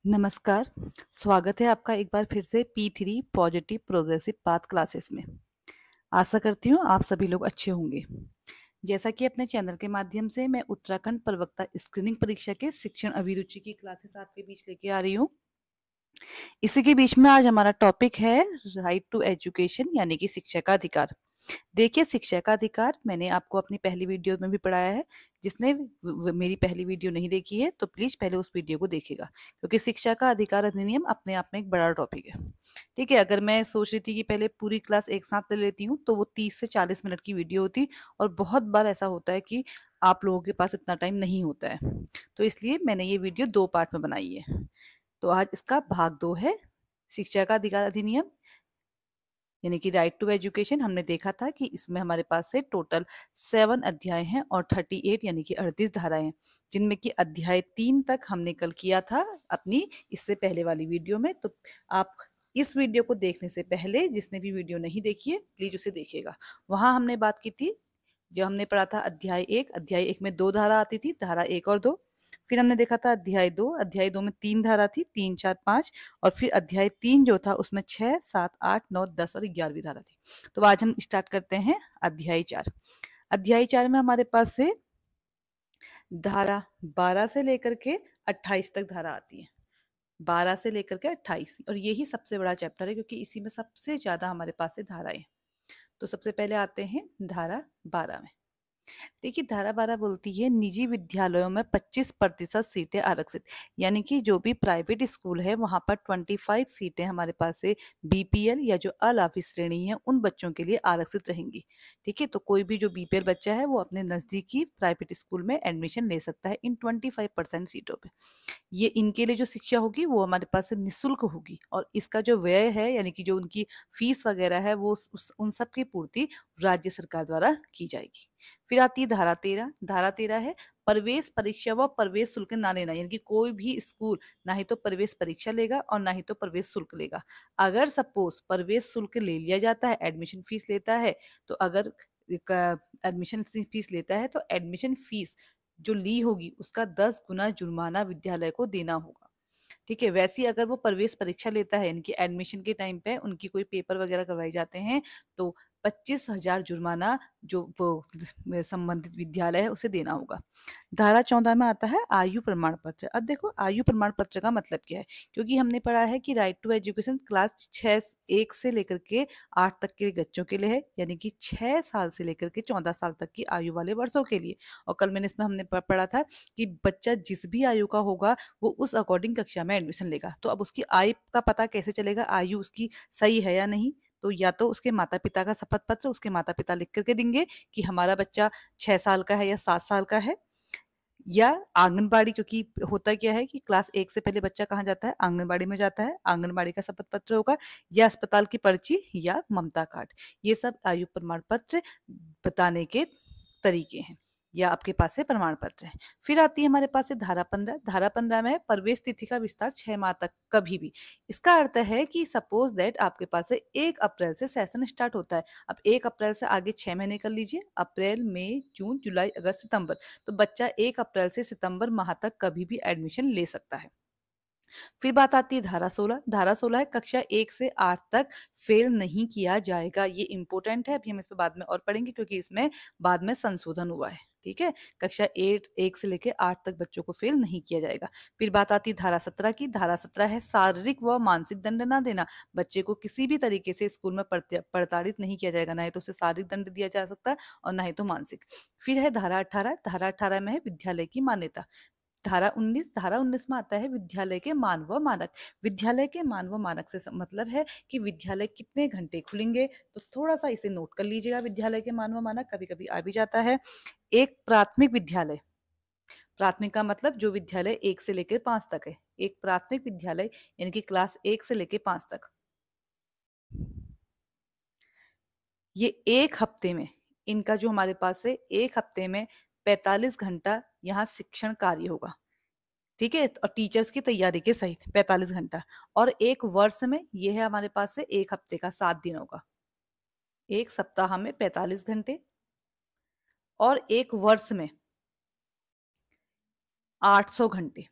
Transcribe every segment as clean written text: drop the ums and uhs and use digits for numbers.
नमस्कार, स्वागत है आपका एक बार फिर से P3 positive progressive path classes में। आशा करती हूँ आप सभी लोग अच्छे होंगे। जैसा कि अपने चैनल के माध्यम से मैं उत्तराखंड प्रवक्ता स्क्रीनिंग परीक्षा के शिक्षण अभिरुचि की क्लासेस आपके बीच लेके आ रही हूँ। इसी के बीच में आज हमारा टॉपिक है राइट टू एजुकेशन यानी कि शिक्षा का अधिकार। देखिए, शिक्षा का अधिकार मैंने आपको अपनी पहली वीडियो में भी पढ़ाया है। जिसने मेरी पहली वीडियो नहीं देखी है तो प्लीज पहले उस वीडियो को देखेगा, क्योंकि शिक्षा का अधिकार अधिनियम अपने आप में एक बड़ा टॉपिक है। ठीक है, अगर मैं सोच रही थी कि पहले पूरी क्लास एक साथ ले लेती हूँ तो वो 30 से 40 मिनट की वीडियो होती, और बहुत बार ऐसा होता है कि आप लोगों के पास इतना टाइम नहीं होता है। तो इसलिए मैंने ये वीडियो 2 पार्ट में बनाई है। तो आज इसका भाग 2 है, शिक्षा का अधिकार अधिनियम यानी कि राइट टू एजुकेशन। हमने देखा था कि इसमें हमारे पास से टोटल 7 अध्याय हैं और 38 यानी कि 38 धाराएं हैं, जिनमें कि अध्याय 3 तक हमने कल किया था अपनी इससे पहले वाली वीडियो में। तो आप इस वीडियो को देखने से पहले जिसने भी वीडियो नहीं देखी है प्लीज उसे देखिएगा। वहां हमने बात की थी, जो हमने पढ़ा था अध्याय 1 में 2 धारा आती थी, धारा 1 और 2। फिर हमने देखा था अध्याय 2 में 3 धारा थी, 3, 4, 5। और फिर अध्याय 3 जो था उसमें 6, 7, 8, 9, 10 और 11वीं धारा थी। तो आज हम स्टार्ट करते हैं अध्याय 4। अध्याय 4 में हमारे पास से धारा 12 से लेकर के 28 तक धारा आती है। 12 से लेकर के 28, और यही सबसे बड़ा चैप्टर है क्योंकि इसी में सबसे ज्यादा हमारे पास से धाराएं हैं। तो सबसे पहले आते हैं धारा 12 में। देखिए, धारा 12 बोलती है निजी विद्यालयों में 25% सीटें आरक्षित, यानी कि जो भी प्राइवेट स्कूल है वहां पर 25 सीटें हमारे पास से बीपीएल या जो अलाभी श्रेणी है उन बच्चों के लिए आरक्षित रहेंगी। ठीक है, तो कोई भी जो बीपीएल बच्चा है वो अपने नजदीकी प्राइवेट स्कूल में एडमिशन ले सकता है इन 25% सीटों पे। ये इनके लिए जो शिक्षा होगी वो हमारे पास से निःशुल्क होगी, और इसका जो व्यय है यानी कि जो उनकी फीस वगैरह है वो उन सब की पूर्ति राज्य सरकार द्वारा की जाएगी। फिर आती है धारा 13। धारा 13 है प्रवेश परीक्षा व प्रवेश शुल्क ना लेना, यानी कि कोई भी स्कूल ना ही तो प्रवेश परीक्षा लेगा और ना ही तो प्रवेश शुल्क लेगा। अगर सपोज प्रवेश शुल्क ले लिया जाता है, एडमिशन फीस लेता है, तो अगर एडमिशन फीस लेता है तो एडमिशन फीस जो ली होगी उसका 10 गुना जुर्माना विद्यालय को देना होगा। ठीक है, वैसे ही अगर वो प्रवेश परीक्षा लेता है यानी कि एडमिशन के टाइम पे उनकी कोई पेपर वगैरह करवाए जाते हैं तो 25,000 जुर्माना जो वो संबंधित विद्यालय है उसे देना होगा। धारा 14 में आता है आयु प्रमाण पत्र। अब देखो, आयु प्रमाण पत्र का मतलब क्या है, क्योंकि हमने पढ़ा है कि राइट टू एजुकेशन क्लास 1 से लेकर के 8 तक के बच्चों के लिए है, यानी कि 6 साल से लेकर के 14 साल तक की आयु वाले वर्षों के लिए। और कल मैंने इसमें हमने पढ़ा था कि बच्चा जिस भी आयु का होगा वो उस अकॉर्डिंग कक्षा में एडमिशन लेगा। तो अब उसकी आयु का पता कैसे चलेगा, आयु उसकी सही है या नहीं? तो या तो उसके माता पिता का शपथ पत्र उसके माता पिता लिख करके देंगे कि हमारा बच्चा 6 साल का है या 7 साल का है, या आंगनबाड़ी, क्योंकि होता क्या है कि क्लास 1 से पहले बच्चा कहाँ जाता है, आंगनबाड़ी में जाता है, आंगनबाड़ी का शपथ पत्र होगा, या अस्पताल की पर्ची या ममता कार्ड। ये सब आयु प्रमाण पत्र बताने के तरीके हैं, या आपके पास है प्रमाण पत्र है। फिर आती है हमारे पास है धारा 15। धारा 15 में है प्रवेश तिथि का विस्तार 6 माह तक कभी भी। इसका अर्थ है कि सपोज दैट आपके पास है 1 अप्रैल से सेशन स्टार्ट होता है। अब 1 अप्रैल से आगे 6 महीने कर लीजिए, अप्रैल मई जून जुलाई अगस्त सितंबर। तो बच्चा 1 अप्रैल से सितंबर माह तक कभी भी एडमिशन ले सकता है। फिर बात आती है धारा 16। धारा 16 है कक्षा 1 से 8 तक फेल नहीं किया जाएगा। ये इंपॉर्टेंट है, अभी हम इस पे बाद में और पढ़ेंगे क्योंकि इसमें बाद में संशोधन हुआ है। ठीक है, कक्षा 1 से लेकर 8 तक बच्चों को फेल नहीं किया जाएगा। फिर बात आती है धारा 17 की। धारा 17 है शारीरिक व मानसिक दंड ना देना। बच्चे को किसी भी तरीके से स्कूल में प्रताड़ित नहीं किया जाएगा, ना ही तो उसे शारीरिक दंड दिया जा सकता है और ना ही तो मानसिक। फिर है धारा 18। धारा 18 में है विद्यालय की मान्यता। धारा 19 में आता है विद्यालय के मानव मानक। विद्यालय के मानव मानक से मतलब है कि विद्यालय कितने घंटे खुलेंगे। तो थोड़ा सा इसे नोट कर लीजिएगा, विद्यालय के मानव मानक कभी कभी आ भी जाता है। एक प्राथमिक विद्यालय, प्राथमिक का मतलब जो विद्यालय 1 से लेकर 5 तक है, एक प्राथमिक विद्यालय यानी कि क्लास 1 से लेकर 5 तक, ये एक हफ्ते में, इनका जो हमारे पास है एक हफ्ते में 45 घंटा यहाँ शिक्षण कार्य होगा। ठीक है, और टीचर्स की तैयारी के सहित 45 घंटा। और एक वर्ष में यह है हमारे पास से एक हफ्ते का 7 दिन होगा। एक सप्ताह में 45 घंटे, और एक वर्ष में 800 घंटे।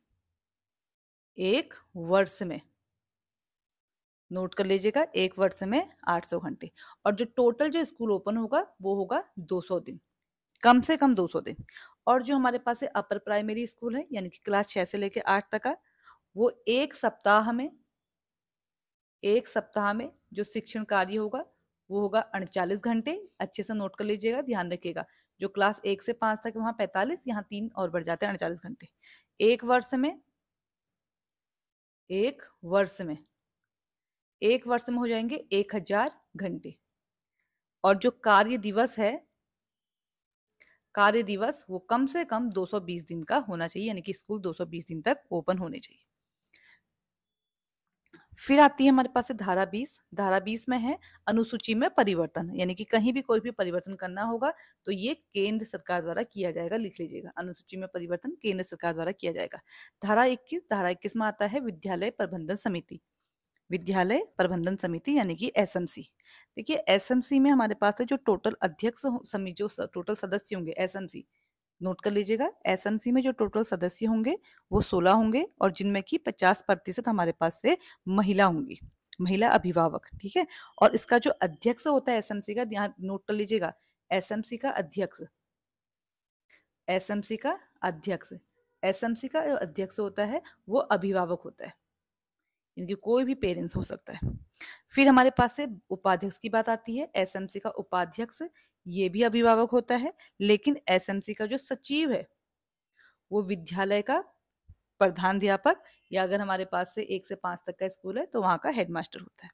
एक वर्ष में, नोट कर लीजिएगा, एक वर्ष में 800 घंटे। और जो टोटल जो स्कूल ओपन होगा वो होगा 200 दिन, कम से कम 200 दिन। और जो हमारे पास है अपर प्राइमरी स्कूल है, यानी कि क्लास 6 से लेकर 8 तक का, वो एक सप्ताह में जो शिक्षण कार्य होगा वो होगा 38 घंटे। अच्छे से नोट कर लीजिएगा, ध्यान रखिएगा। जो क्लास 1 से 5 तक वहां 45, यहाँ 3 और बढ़ जाते हैं 48 घंटे। एक वर्ष में एक वर्ष में एक वर्ष में हो जाएंगे 1000 घंटे। और जो कार्य दिवस वो कम से कम 220 दिन का होना चाहिए, यानी कि स्कूल 220 दिन तक ओपन होने चाहिए। फिर आती है हमारे पास है धारा 20। धारा 20 में है अनुसूची में परिवर्तन, यानी कि कहीं भी कोई भी परिवर्तन करना होगा तो ये केंद्र सरकार द्वारा किया जाएगा, लिख लीजिएगा, अनुसूची में परिवर्तन केंद्र सरकार द्वारा किया जाएगा। धारा 21 में आता है विद्यालय प्रबंधन समिति यानी कि एसएमसी। देखिए एसएमसी में हमारे पास है जो टोटल जो टोटल सदस्य होंगे एसएमसी, नोट कर लीजिएगा, एसएमसी में जो टोटल सदस्य होंगे वो 16 होंगे, और जिनमें कि 50% हमारे पास से महिला होंगी, महिला अभिभावक। ठीक है। और इसका जो अध्यक्ष होता है एसएमसी का, ध्यान नोट कर लीजिएगा, एसएमसी का अध्यक्ष एसएमसी का अध्यक्ष एसएमसी का जो अध्यक्ष होता है वो अभिभावक होता है, इनकी कोई भी पेरेंट्स हो सकता है। फिर हमारे पास से उपाध्यक्ष की बात आती है। एसएमसी का उपाध्यक्ष ये भी अभिभावक होता है, लेकिन एसएमसी का जो सचिव है वो विद्यालय का प्रधानाध्यापक, या अगर हमारे पास से 1 से 5 तक का स्कूल है तो वहां का हेडमास्टर होता है।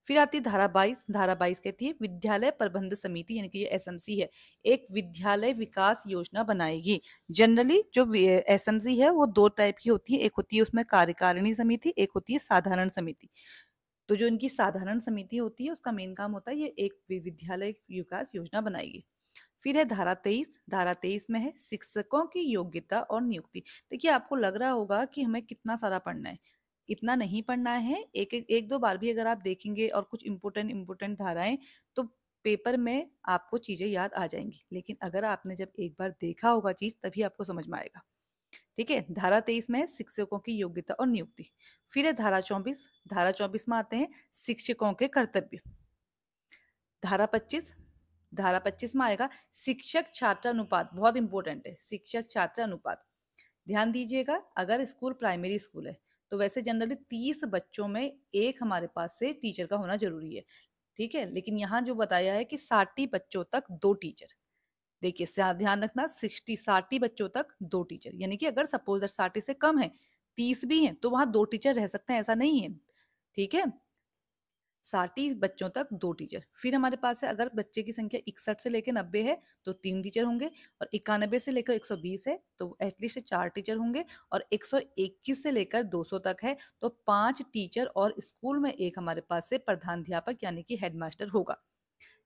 फिर आती है धारा 22। धारा 22 कहती है विद्यालय प्रबंध समिति, यानी कि ये एसएमसी है, एक विद्यालय विकास योजना बनाएगी। जनरली जो एसएमसी है वो 2 टाइप की होती है, एक होती है उसमें कार्यकारिणी समिति, एक होती है साधारण समिति। तो जो इनकी साधारण समिति होती है उसका मेन काम होता है ये एक विद्यालय विकास योजना बनाएगी। फिर है धारा 23। धारा 23 में है शिक्षकों की योग्यता और नियुक्ति। देखिए आपको लग रहा होगा कि हमें कितना सारा पढ़ना है, इतना नहीं पढ़ना है। एक दो बार भी अगर आप देखेंगे और कुछ इंपोर्टेंट धाराएं, तो पेपर में आपको चीजें याद आ जाएंगी, लेकिन अगर आपने जब एक बार देखा होगा चीज तभी आपको समझ में आएगा। ठीक है। धारा 23 में है शिक्षकों की योग्यता और नियुक्ति। फिर है धारा 24। धारा 24 में आते हैं शिक्षकों के कर्तव्य। धारा 25। धारा 25 में आएगा शिक्षक छात्र अनुपात, बहुत इंपॉर्टेंट है शिक्षक छात्र अनुपात। ध्यान दीजिएगा, अगर स्कूल प्राइमरी स्कूल है तो वैसे जनरली 30 बच्चों में एक हमारे पास से टीचर का होना जरूरी है। ठीक है। लेकिन यहाँ जो बताया है कि 60 बच्चों तक 2 टीचर। देखिए ध्यान रखना, 60 बच्चों तक 2 टीचर, यानी कि अगर सपोज 60 से कम है, 30 भी हैं, तो वहां 2 टीचर रह सकते हैं, ऐसा नहीं है। ठीक है। 60 बच्चों तक 2 टीचर। फिर हमारे पास है अगर बच्चे की संख्या 61 से लेकर 90 है तो 3 टीचर होंगे, और 91 से लेकर 120 है तो एटलीस्ट 4 टीचर होंगे, और 121 से लेकर 200 तक है तो 5 टीचर, और स्कूल में एक हमारे पास से प्रधानाध्यापक यानी कि हेडमास्टर होगा।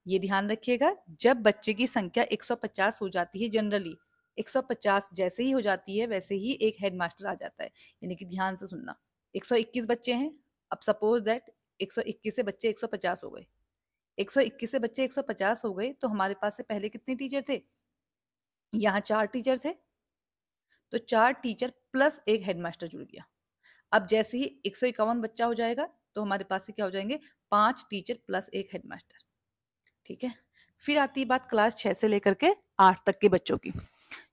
ये ध्यान रखिएगा, जब बच्चे की संख्या 150 हो जाती है, जनरली 150 जैसे ही हो जाती है वैसे ही एक हेडमास्टर आ जाता है, यानी कि ध्यान से सुनना। 121 बच्चे हैं, अब सपोज दैट 121 से बच्चे 150 हो गए, 121 से बच्चे 150 हो गए तो हमारे पास से पहले कितने टीचर थे, यहाँ 4 टीचर थे, तो 4 टीचर प्लस एक हेडमास्टर जुड़ गया। अब जैसे ही 151 बच्चा हो जाएगा तो हमारे पास से क्या हो जाएंगे, 5 टीचर प्लस एक हेडमास्टर। ठीक है। फिर आती है बात क्लास 6 से लेकर के 8 तक के बच्चों की।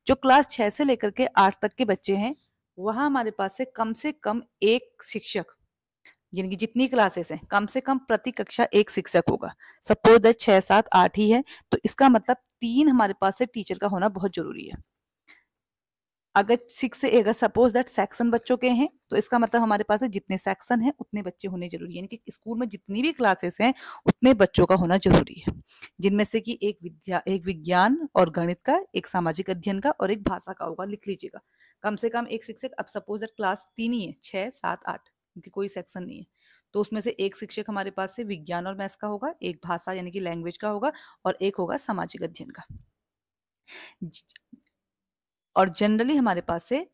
जो क्लास 6 से लेकर के 8 तक के बच्चे हैं वहां हमारे पास से कम एक शिक्षक, यानी कि जितनी क्लासेस हैं कम से कम प्रति कक्षा एक शिक्षक होगा। सपोज दैट 6 7 8 ही है तो इसका मतलब 3 हमारे पास से टीचर का होना बहुत जरूरी है। अगर सपोज दैट सेक्शन बच्चों के हैं तो इसका मतलब हमारे पास जितने सेक्शन हैं उतने बच्चे होने जरूरी है, यानी कि स्कूल में जितनी भी क्लासेस हैं उतने बच्चों का होना जरूरी है, जिनमें से कि एक विज्ञान और गणित का, एक सामाजिक अध्ययन का और एक भाषा का होगा, लिख लीजिएगा। कम से कम एक शिक्षक। अब सपोज दैट क्लास 3 ही है, 6 7 8, क्योंकि कोई सेक्शन नहीं है, तो उसमें से एक शिक्षक हमारे पास से विज्ञान और मैथ्स का होगा, एक भाषा यानी कि लैंग्वेज का होगा, और एक होगा सामाजिक अध्ययन का। और जनरली हमारे पास से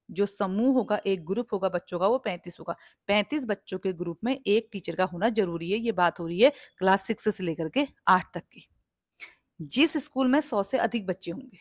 जो समूह होगा, एक ग्रुप होगा बच्चों का, वो 35 होगा। 35 बच्चों के ग्रुप में एक टीचर का होना जरूरी है। ये बात हो रही है क्लास 6 से लेकर के 8 तक की। जिस स्कूल में 100 से अधिक बच्चे होंगे,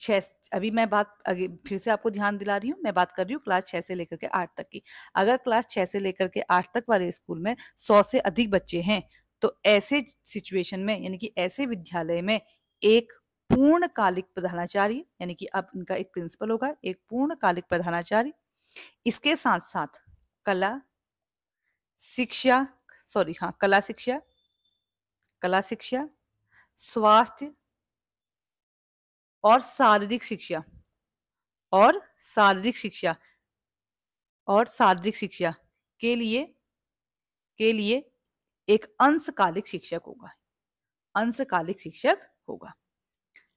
6 अभी मैं बात आगे फिर से आपको ध्यान दिला रही हूँ, मैं बात कर रही हूँ क्लास 6 से लेकर के 8 तक की। अगर क्लास 6 से लेकर के 8 तक वाले स्कूल में 100 से अधिक बच्चे हैं, तो ऐसे सिचुएशन में यानी कि ऐसे विद्यालय में एक पूर्णकालिक प्रधानाचार्य यानी कि अब उनका एक प्रिंसिपल होगा, एक पूर्णकालिक प्रधानाचार्य, इसके साथ-साथ कला शिक्षा कला शिक्षा, स्वास्थ्य और शारीरिक शिक्षा और शारीरिक शिक्षा और शारीरिक शिक्षा के लिए के लिए एक अंशकालिक शिक्षक होगा, अंशकालिक शिक्षक होगा।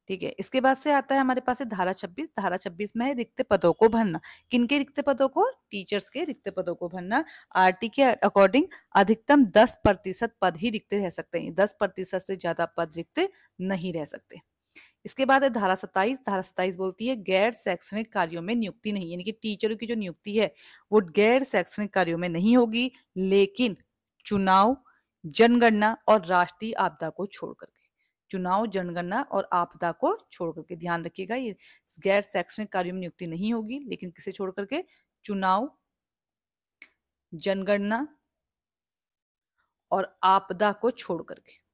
ठीक है, इसके बाद से आता है हमारे पास है धारा 26। धारा 26 में है रिक्त पदों को भरना। किनके रिक्त पदों को? टीचर्स के रिक्त पदों को भरना। आरटी के अकॉर्डिंग अधिकतम 10% पद ही रिक्त रह सकते हैं, 10% से ज्यादा पद रिक्त नहीं रह सकते। इसके बाद है धारा 27। धारा 27 बोलती है गैर शैक्षणिक कार्यों में नियुक्ति नहीं, यानी कि टीचरों की जो नियुक्ति है वो गैर शैक्षणिक कार्यों में नहीं होगी, लेकिन चुनाव, जनगणना और राष्ट्रीय आपदा को छोड़ करके, चुनाव, जनगणना और आपदा को छोड़ करके, ध्यान रखिएगा ये गैर शैक्षणिक कार्यों में नियुक्ति नहीं होगी, लेकिन किसे छोड़ करके? चुनाव, जनगणना और आपदा को छोड़ करके।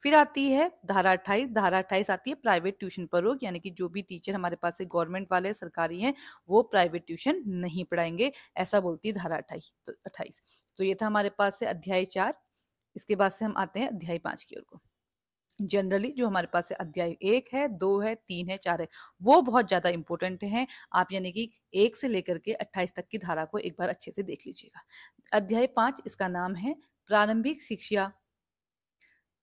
फिर आती है धारा 28। धारा 28 आती है प्राइवेट ट्यूशन पर रोक, यानी कि जो भी टीचर हमारे पास से गवर्नमेंट वाले सरकारी हैं वो प्राइवेट ट्यूशन नहीं पढ़ाएंगे, ऐसा बोलती है धारा 28। तो ये था हमारे पास से अध्याय 4। इसके बाद से हम आते हैं अध्याय 5 की ओर को। जनरली जो हमारे पास से अध्याय 1 है, 2 है, 3 है, 4 है, वो बहुत ज्यादा इंपॉर्टेंट हैं। आप यानी कि 1 से लेकर के 28 तक की धारा को एक बार अच्छे से देख लीजिएगा। अध्याय 5, इसका नाम है प्रारंभिक शिक्षा,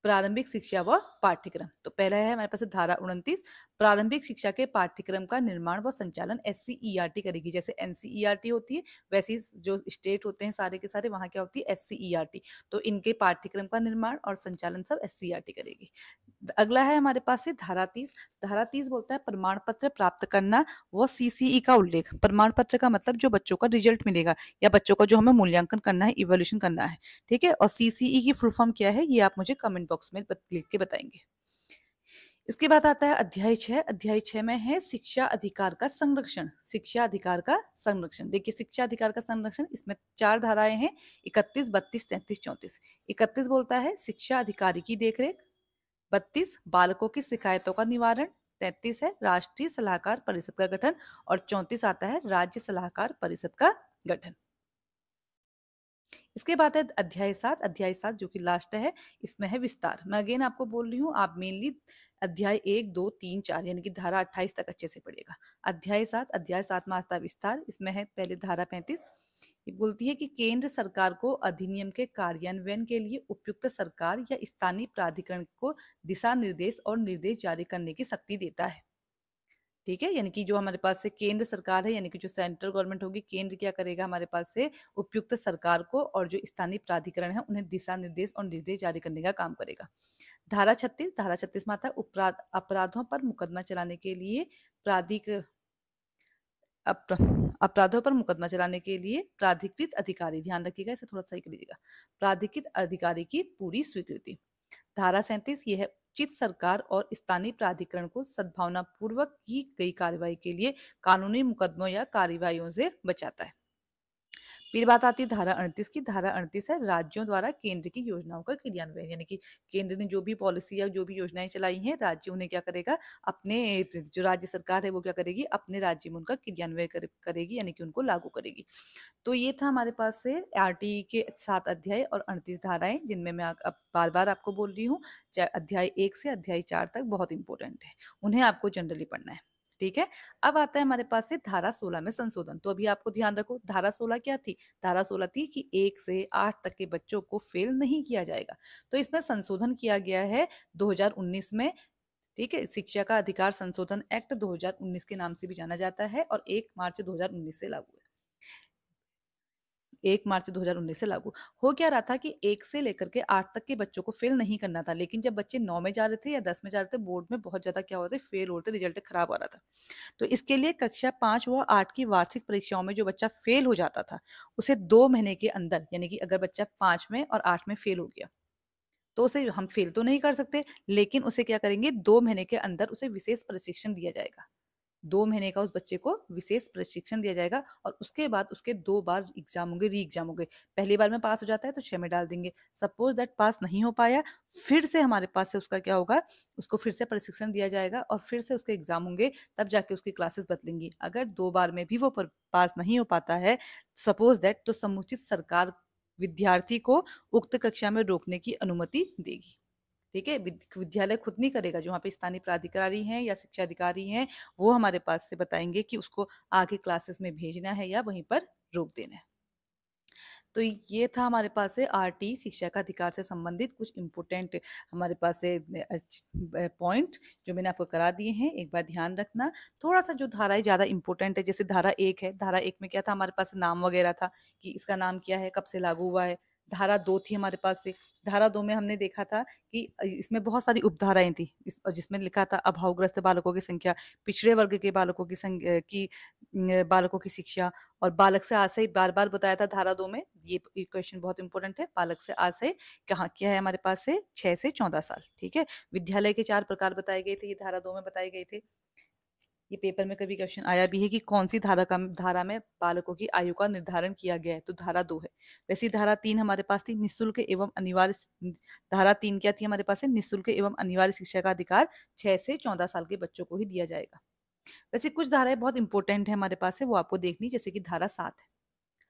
प्रारंभिक शिक्षा व पाठ्यक्रम। तो पहला है हमारे पास धारा 29। प्रारंभिक शिक्षा के पाठ्यक्रम का निर्माण व संचालन एससीईआरटी करेगी। जैसे एनसीईआरटी होती है वैसे जो स्टेट होते हैं सारे के सारे, वहां क्या होती है? एससीईआरटी। तो इनके पाठ्यक्रम का निर्माण और संचालन सब एससीईआरटी करेगी। अगला है हमारे पास से धारा 30। धारा 30 बोलता है प्रमाण पत्र प्राप्त करना व सीसीई का उल्लेख। प्रमाण पत्र का मतलब जो बच्चों का रिजल्ट मिलेगा या बच्चों का जो हमें मूल्यांकन करना है, इवोल्यूशन करना है। ठीक है, और सीसीई की फुल फॉर्म क्या है ये आप मुझे कमेंट बॉक्स में लिख के बताएंगे। इसके बाद आता है अध्याय 6। अध्याय 6 में है शिक्षा अधिकार का संरक्षण। शिक्षा अधिकार का संरक्षण, देखिए शिक्षा अधिकार का संरक्षण, इसमें 4 धाराएं हैं, 31, 32, 33, 34। 31 बोलता है शिक्षा अधिकारी की देखरेख, 32 बालकों की शिकायतों का निवारण, 33 है राष्ट्रीय सलाहकार परिषद का गठन और 34 आता है राज्य सलाहकार परिषद का गठन। इसके बाद है अध्याय 7। अध्याय 7 जो कि लास्ट है, इसमें है विस्तार। मैं अगेन आपको बोल रही हूँ, आप मेनली अध्याय 1, 2, 3, 4 यानी कि धारा 28 तक अच्छे से पढ़ेगा। अध्याय 7 में आता है विस्तार। इसमें है पहले धारा 35। ये बोलती है कि केंद्र सरकार को अधिनियम के कार्यान्वयन के लिए उपयुक्त सरकार या स्थानीय प्राधिकरण को दिशा निर्देश और निर्देश जारी करने की शक्ति देता है। ठीक है, यानी कि जो हमारे पास से केंद्र सरकार है, यानी कि जो सेंट्रल गवर्नमेंट होगी, केंद्र क्या करेगा हमारे पास से? उपयुक्त सरकार को और जो स्थानीय प्राधिकरण है उन्हें दिशा निर्देश और निर्देश जारी करने का काम करेगा। धारा 36। धारा 36 में आता है अपराधों पर मुकदमा चलाने के लिए अपराधों पर मुकदमा चलाने के लिए प्राधिकृत अधिकारी, ध्यान रखिएगा इसे थोड़ा सही कर लीजिएगा, प्राधिकृत अधिकारी की पूरी स्वीकृति। धारा 37 ये है उचित सरकार और स्थानीय प्राधिकरण को सद्भावना पूर्वक की गई कार्रवाई के लिए कानूनी मुकदमों या कार्रवाइयों से बचाता है। फिर बात आती है धारा 38 की। धारा 38 है राज्यों द्वारा केंद्र की योजनाओं का क्रियान्वयन, यानी कि केंद्र ने जो भी पॉलिसी या जो भी योजनाएं चलाई हैं, राज्य उन्हें क्या करेगा? अपने जो राज्य सरकार है वो क्या करेगी? अपने राज्य में उनका क्रियान्वयन करेगी, यानी कि उनको लागू करेगी। तो ये था हमारे पास से आरटीई के 7 अध्याय और 38 धाराएं, जिनमें मैं अब बार बार आपको बोल रही हूँ अध्याय 1 से अध्याय 4 तक बहुत इंपॉर्टेंट है, उन्हें आपको जनरली पढ़ना है। ठीक है, अब आता है हमारे पास से धारा 16 में संशोधन। तो अभी आपको ध्यान रखो, धारा 16 क्या थी? धारा 16 थी कि 1 से 8 तक के बच्चों को फेल नहीं किया जाएगा। तो इसमें संशोधन किया गया है 2019 में। ठीक है, शिक्षा का अधिकार संशोधन एक्ट 2019 के नाम से भी जाना जाता है और 1 मार्च 2019 से लागू है। 1 मार्च 2019 से लागू हो क्या रहा था कि 1 से लेकर के 8 तक के बच्चों को फेल नहीं करना था, लेकिन जब बच्चे 9 में जा रहे थे या 10 में जा रहे थे, बोर्ड में बहुत ज्यादा क्या होता है? फेल होते, रिजल्ट खराब आ रहा था। तो इसके लिए कक्षा 5 व 8 की वार्षिक परीक्षाओं में जो बच्चा फेल हो जाता था, उसे 2 महीने के अंदर, यानी कि अगर बच्चा 5 में और 8 में फेल हो गया तो उसे हम फेल तो नहीं कर सकते, लेकिन उसे क्या करेंगे, 2 महीने के अंदर उसे विशेष प्रशिक्षण दिया जाएगा। 2 महीने का उस बच्चे को विशेष प्रशिक्षण दिया जाएगा और उसके बाद उसके 2 बार एग्ज़ाम होंगे, री-एग्ज़ाम होंगे। पहली बार में पास हो जाता है तो 6 में डाल देंगे। सपोज़ दैट पास नहीं हो पाया, फिर से हमारे पास से उसका क्या होगा, उसको फिर से प्रशिक्षण दिया जाएगा और फिर से उसके एग्ज़ाम होंगे, तब जाके उसकी क्लासेस बदलेंगी। अगर 2 बार में भी वो पास नहीं हो पाता है, सपोज़ दैट, तो समुचित सरकार विद्यार्थी को उक्त कक्षा में रोकने की अनुमति देगी। ठीक है, विद्यालय खुद नहीं करेगा, जो वहाँ पे स्थानीय प्राधिकारी हैं या शिक्षा अधिकारी हैं, वो हमारे पास से बताएंगे कि उसको आगे क्लासेस में भेजना है या वहीं पर रोक देना है। तो ये था हमारे पास से आरटी शिक्षा का अधिकार से संबंधित कुछ इम्पोर्टेंट हमारे पास से पॉइंट जो मैंने आपको करा दिए हैं। एक बार ध्यान रखना, थोड़ा सा जो धाराएं ज़्यादा इंपॉर्टेंट है, जैसे धारा 1 है, धारा 1 में क्या था हमारे पास, नाम वगैरह था कि इसका नाम क्या है, कब से लागू हुआ है। धारा 2 थी हमारे पास से, धारा 2 में हमने देखा था कि इसमें बहुत सारी उपधाराएं थी, जिसमें लिखा था अभावग्रस्त बालकों की संख्या, पिछड़े वर्ग के बालकों की बालकों की शिक्षा, और बालक से आशय बार-बार बताया था धारा 2 में। ये क्वेश्चन बहुत इंपॉर्टेंट है। बालक से आशय कहाँ क्या है हमारे पास से, 6 से 14 साल, ठीक है। विद्यालय के 4 प्रकार बताए गए थे, ये धारा 2 में बताए गए थे। ये पेपर में कभी क्वेश्चन आया भी है कि कौन सी धारा में बालकों की आयु का निर्धारण किया गया है, तो धारा 2 है। वैसे ही धारा 3 हमारे पास थी, निःशुल्क एवं अनिवार्य धारा 3 क्या थी हमारे पास से, निःशुल्क एवं अनिवार्य शिक्षा का अधिकार 6 से 14 साल के बच्चों को ही दिया जाएगा। वैसे कुछ धाराएं बहुत इंपॉर्टेंट है हमारे पास है, वो आपको देखनी, जैसे कि धारा 7 है।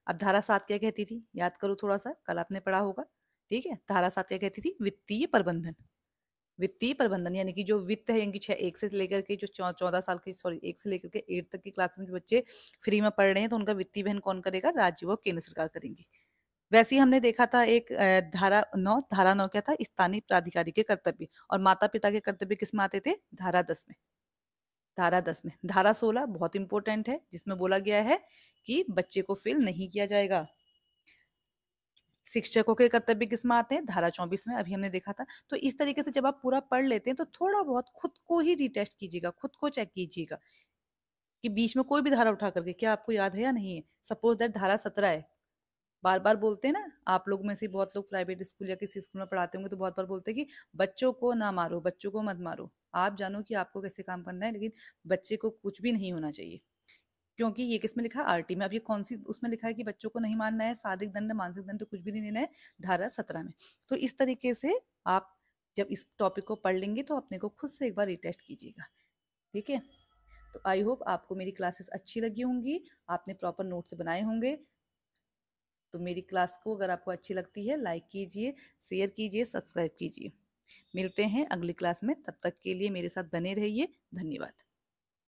अब धारा 7 क्या कहती थी, याद करो थोड़ा सा, कल आपने पढ़ा होगा, ठीक है। धारा 7 क्या कहती थी, वित्तीय प्रबंधन। वित्तीय प्रबंधन यानी कि जो वित्त है, इनकी 1 से लेकर के जो 14 साल की, सॉरी 1 से लेकर के 8 तक की क्लास में जो बच्चे फ्री में पढ़ रहे हैं, तो उनका वित्तीय वहन कौन करेगा, राज्य व केंद्र सरकार करेंगी। वैसे ही हमने देखा था एक धारा 9 क्या था, स्थानीय प्राधिकारी के कर्तव्य, और माता पिता के कर्तव्य किस में आते थे, धारा 10 में। धारा 10 में। धारा 16 बहुत इंपॉर्टेंट है, जिसमें बोला गया है कि बच्चे को फेल नहीं किया जाएगा। शिक्षकों के कर्तव्य किस में आते हैं, धारा 24 में, अभी हमने देखा था। तो इस तरीके से जब आप पूरा पढ़ लेते हैं, तो थोड़ा बहुत खुद को ही रीटेस्ट कीजिएगा, खुद को चेक कीजिएगा कि बीच में कोई भी धारा उठा करके क्या आपको याद है या नहीं है। सपोज दैट धारा 17 है, बार बार बोलते हैं ना, आप लोग में से बहुत लोग प्राइवेट स्कूल या किसी स्कूल में पढ़ाते होंगे, तो बहुत बार बोलते हैं कि बच्चों को ना मारो, बच्चों को मत मारो। आप जानो कि आपको कैसे काम करना है, लेकिन बच्चे को कुछ भी नहीं होना चाहिए, क्योंकि ये किसमें लिखा है, आरटी में। अब ये कौन सी उसमें लिखा है कि बच्चों को नहीं मारना है, शारीरिक दंड मानसिक दंड तो कुछ भी नहीं देना है, धारा 17 में। तो इस तरीके से आप जब इस टॉपिक को पढ़ लेंगे, तो अपने को खुद से एक बार रिटेस्ट कीजिएगा, ठीक है। तो आई होप आपको मेरी क्लासेस अच्छी लगी होंगी, आपने प्रॉपर नोट्स बनाए होंगे। तो मेरी क्लास को अगर आपको अच्छी लगती है, लाइक कीजिए, शेयर कीजिए, सब्सक्राइब कीजिए। मिलते हैं अगली क्लास में, तब तक के लिए मेरे साथ बने रहिए। धन्यवाद।